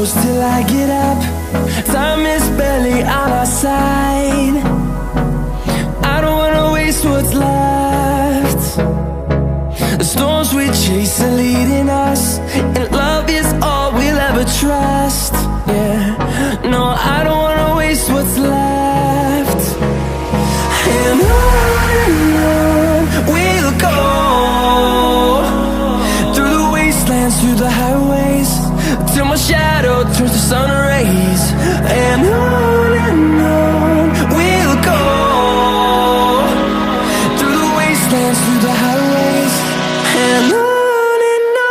close till I get up. Time is barely on our side. I don't wanna waste what's left. The storms we chase are leading us, and love is all we'll ever trust. Yeah, no, I don't wanna waste what's left. And on we'll go, through the wastelands, through the highways, till my shadow turns to sun rays. And on we'll go, through the wastelands, through the highways, and on we'll go.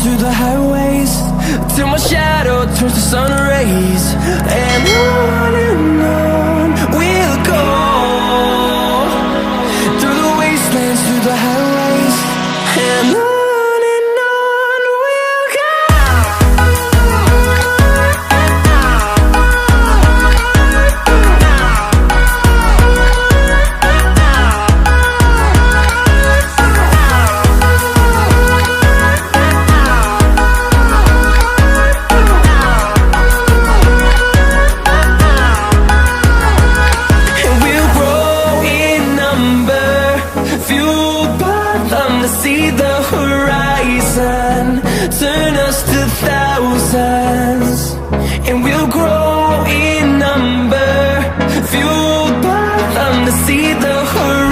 Through the highways, till my shadow turns to sun rays. And on we'll go, through the wastelands, through the highways, and on we'll go. To see the horizon turn us to thousands, and we'll grow in number, fueled by them to see the horizon.